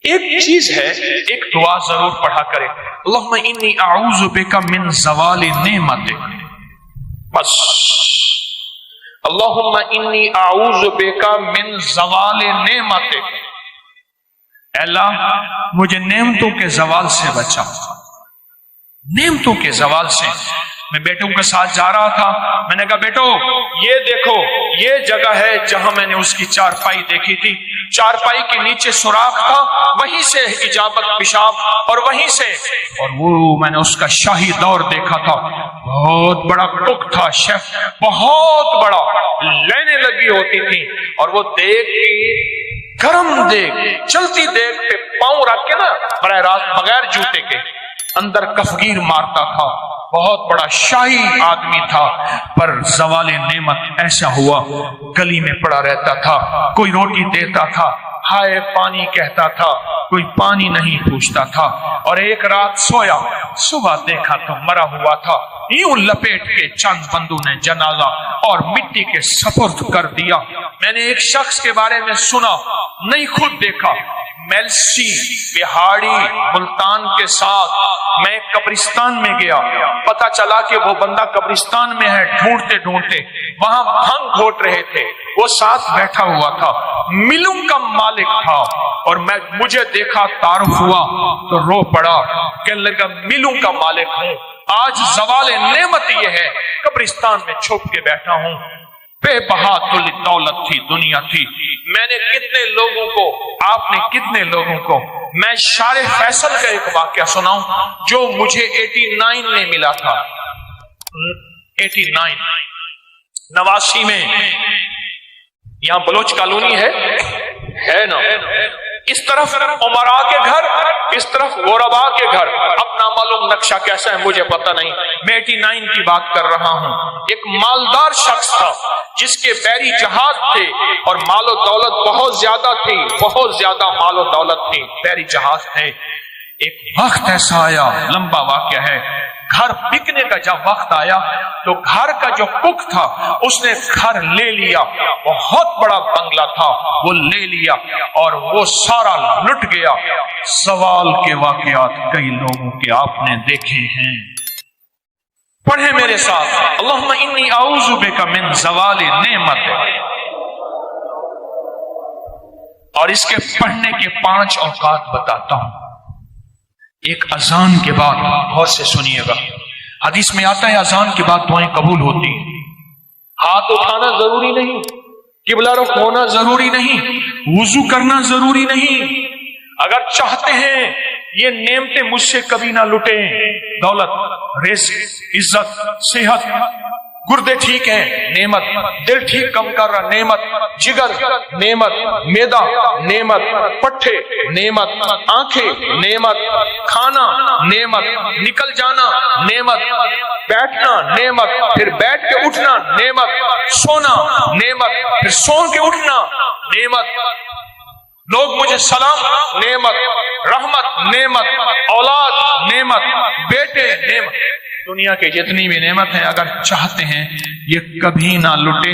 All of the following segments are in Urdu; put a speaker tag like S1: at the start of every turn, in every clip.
S1: ایک چیز ہے، ایک دعا ضرور پڑھا کرے، اللہم انی اعوذ بک من زوال نعمتک، بس اللہم انی اعوذ بک من زوال نعمتک، اے اللہ مجھے نعمتوں کے زوال سے بچا، نعمتوں کے زوال سے۔ میں بیٹوں کے ساتھ جا رہا تھا، میں نے کہا بیٹو یہ دیکھو یہ جگہ ہے جہاں میں نے اس کی چارپائی دیکھی تھی، چارپائی کے نیچے سوراخ تھا، وہیں سے اجابت پیشاب، اور وہیں سے، اور وہ میں نے اس کا شاہی دور دیکھا تھا، بہت بڑا کک تھا شیف، بہت بڑا، لینے لگی ہوتی تھی، اور وہ دیکھ کی گرم دیکھ، چلتی دیکھ پہ پاؤں رکھ کے نا براہ راست بغیر جوتے کے اندر کفگیر مارتا تھا، بہت بڑا شاہی آدمی تھا، پر زوال نعمت ایسا ہوا گلی میں پڑا رہتا تھا، کوئی روٹی دیتا تھا ہائے پانی کہتا تھا، کوئی پانی نہیں پوچھتا تھا، اور ایک رات سویا، صبح دیکھا تو مرا ہوا تھا، یوں لپیٹ کے چند بندوں نے جنازہ اور مٹی کے سپرد کر دیا۔ میں نے ایک شخص کے بارے میں سنا، نہیں خود دیکھا، میلسی بہاڑی ملتان کے ساتھ میں قبرستان میں گیا، پتا چلا کہ وہ بندہ قبرستان میں ہے، ڈھونڈتے ڈھونڈتے وہاں بھنگ گھوٹ رہے تھے، وہ ساتھ بیٹھا ہوا تھا، ملوں کا مالک تھا، اور مجھے دیکھا تعارف ہوا تو رو پڑا، کہنے لگا ملوں کا مالک ہوں، آج زوال نعمت یہ ہے قبرستان میں چھپ کے بیٹھا ہوں، بے بہا دولت تھی، دنیا تھی، میں نے کتنے لوگوں کو، آپ نے کتنے لوگوں کو، میں شارع فیصل کا ایک واقعہ سناؤں جو مجھے 89 میں ملا تھا، 89 نواسی میں، یہاں بلوچ کالونی ہے نا، اس طرف عمراء کے گھر، اس طرف غرباء کے گھر، اب نامعلوم نقشہ کیسا ہے مجھے پتہ نہیں، میں 89 کی بات کر رہا ہوں۔ ایک مالدار شخص تھا جس کے بحری جہاز تھے اور مال و دولت بہت زیادہ تھی، بہت زیادہ مال و دولت تھی، بحری جہاز تھے۔ ایک وقت ایسا آیا، لمبا واقعہ ہے، گھر بکنے کا جب وقت آیا تو گھر کا جو کک تھا اس نے گھر لے لیا، بہت بڑا بنگلہ تھا، وہ لے لیا اور وہ سارا لٹ گیا۔ سوال کے واقعات کئی لوگوں کے آپ نے دیکھے ہیں، پڑھیں میرے ساتھ، اللہم انی اعوذ بک من زوال نعمت، اور اس کے پڑھنے کے 5 اوقات بتاتا ہوں۔ ایک اذان کے بعد، غور سے سنیے گا، حدیث میں آتا ہے اذان کے بعد دعائیں قبول ہوتی ہیں، ہاتھ اٹھانا ضروری نہیں، قبلہ رخ ہونا ضروری نہیں، وضو کرنا ضروری نہیں، اگر چاہتے ہیں یہ نعمتیں مجھ سے کبھی نہ لٹیں، دولت، رزق، عزت، صحت، گردے ٹھیک ہیں نعمت، دل ٹھیک کم کر رہا نعمت، جگر نعمت، معدہ نعمت، پٹھے نعمت، آنکھیں نعمت، کھانا نعمت، نکل جانا نعمت، بیٹھنا نعمت، پھر بیٹھ کے اٹھنا نعمت، سونا نعمت، پھر سو کے اٹھنا نعمت، لوگ مجھے سلام نعمت، رحمت نعمت، اولاد نعمت، بیٹے نعمت، دنیا کے جتنی بھی نعمت ہیں اگر چاہتے ہیں یہ کبھی نہ لٹے،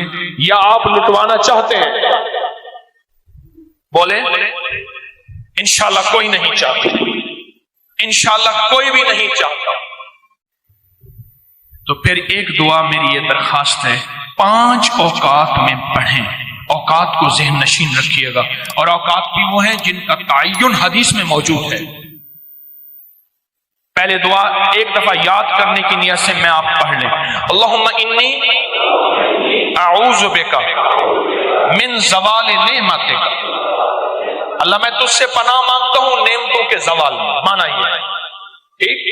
S1: یا آپ لٹوانا چاہتے ہیں؟ بولیں انشاءاللہ کوئی نہیں چاہتا، انشاءاللہ کوئی بھی نہیں چاہتا۔ تو پھر ایک دعا میری یہ درخواست ہے، 5 اوقات میں پڑھیں، اوقات کو ذہن نشین رکھیے گا، اور اوقات بھی وہ ہیں جن کا تعین حدیث میں موجود ہے۔ پہلے دعا ایک دفعہ یاد کرنے کی نیت سے میں آپ پڑھ لیں، اللہم انی اعوذ بک من زوال نعمتک، اللہ میں تجھ سے پناہ مانگتا ہوں نعمتوں کے زوال، مانا یہ ہے، ٹھیک؟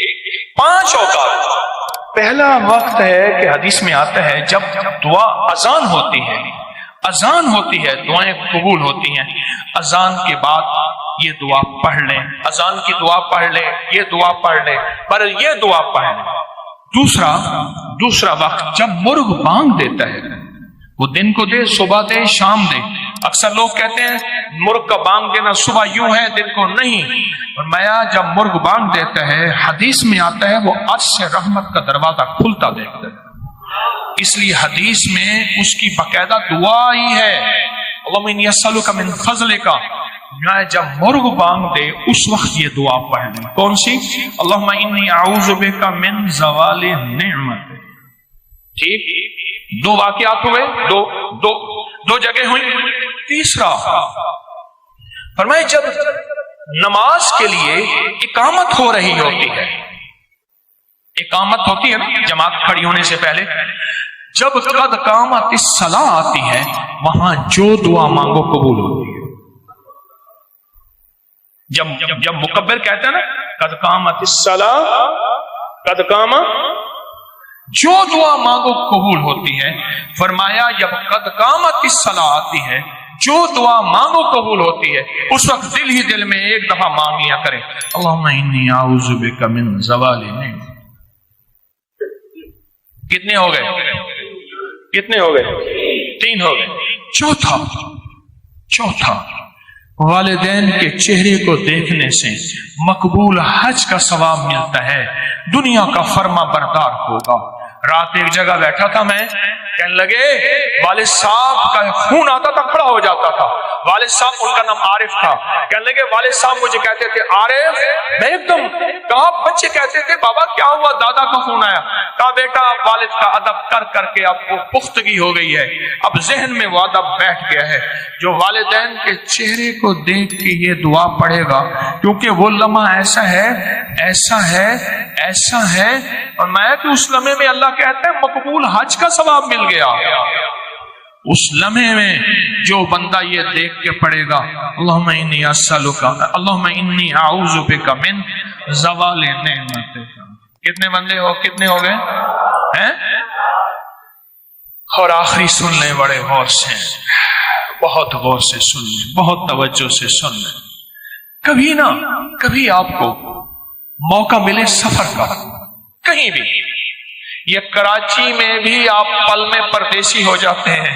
S1: 5 اوقات۔ پہلا وقت ہے کہ حدیث میں آتا ہے جب دعا اذان ہوتی ہے، اذان ہوتی ہے دعائیں قبول ہوتی ہیں، اذان کے بعد یہ دعا پڑھ لیں، اذان کی دعا پڑھ لیں، یہ دعا پڑھ لیں، پر یہ دعا پڑھ لیں۔ دوسرا وقت جب مرغ بانگ دیتا ہے، وہ دن کو دے، صبح دے، شام دے، اکثر لوگ کہتے ہیں مرغ کا بانگ دینا صبح یوں ہے دن کو نہیں، فرمایا جب مرغ بانگ دیتا ہے حدیث میں آتا ہے وہ عرش سے رحمت کا دروازہ کھلتا دیکھتا ہے، اس لیے حدیث میں اس کی باقاعدہ دعا ہی ہے، اللہم انی اسألک من فضلک جب مرغ بانگ دے اس وقت یہ دعا پڑھ لیں. کون سی؟ اللہم انی اعوذ بک من زوال نعمت. ٹھیک، دو واقعات ہوئے، دو جگہ ہوئی. تیسرا فرمائے جب نماز کے لیے اقامت ہو رہی ہوتی ہے، اقامت ہوتی ہے نا جماعت کھڑی ہونے سے پہلے، جب قد قامت الصلاۃ آتی ہے وہاں جو دعا مانگو قبول ہوتی ہے. جب مکبر کہتے ہیں نا قد قامت الصلاۃ، قد قامت، جو دعا مانگو قبول ہوتی ہے. فرمایا جب قد قامت الصلاۃ آتی ہے جو دعا مانگو قبول ہوتی ہے اس وقت دل ہی دل میں ایک دفعہ مانگ لیا کرے اللہم انی اعوذ بک من زوال نعمت. کتنے ہو گئے؟ کتنے ہو گئے؟ 3 ہو گئے. چوتھا والدین کے چہرے کو دیکھنے سے مقبول حج کا ثواب ملتا ہے، دنیا کا فرما بردار ہوگا. رات ایک جگہ بیٹھا تھا میں، کہنے لگے والد صاحب کا خون آتا تھا، کھڑا ہو جاتا تھا. والد صاحب، ان کا نام عارف تھا، کہنے لگے والد صاحب مجھے کہتے تھے عارف. میں ایک دم کہا، بچے کہتے تھے بابا کیا ہوا؟ دادا کا خون آیا. کہا بیٹا والد کا ادب کر کر کے اب وہ پختگی ہو گئی ہے، اب ذہن میں وہ ادب بیٹھ گیا ہے. جو والدین کے چہرے کو دیکھ کے یہ دعا پڑھے گا، کیونکہ وہ لمحہ ایسا ہے اور میں کہ اس لمحے میں اللہ کہتا ہے مقبول حج کا ثواب مل گیا. اس لمحے میں جو بندہ یہ دیکھ کے پڑھے گا اللہم انی اسألک، اللہم انی اعوذ بک من زوال نعمتک. کتنے بندے ہو؟ کتنے ہو گئے ہیں؟ اور آخری سن لیں بڑے غور سے، بہت غور سے سن لیں، بہت توجہ سے سن لیں. کبھی آپ کو موقع ملے سفر کا کہیں بھی، یہ کراچی میں بھی آپ پل میں پردیسی ہو جاتے ہیں،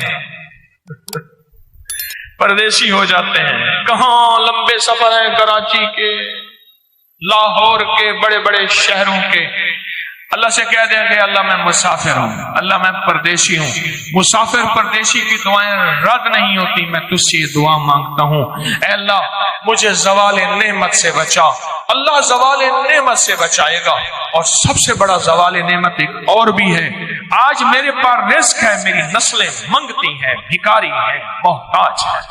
S1: پردیسی ہو جاتے ہیں. کہاں لمبے سفر ہیں کراچی کے، لاہور کے، بڑے بڑے شہروں کے. اللہ سے کہہ دیں کہ اللہ میں مسافر ہوں، اللہ میں پردیسی ہوں. مسافر پردیسی کی دعائیں رد نہیں ہوتی. میں تجھ سے یہ دعا مانگتا ہوں، اے اللہ مجھے زوال نعمت سے بچا. اللہ زوال نعمت سے بچائے گا. اور سب سے بڑا زوال نعمت ایک اور بھی ہے. آج میرے پاس رزق ہے، میری نسلیں منگتی ہیں، بھکاری ہیں، محتاج ہیں.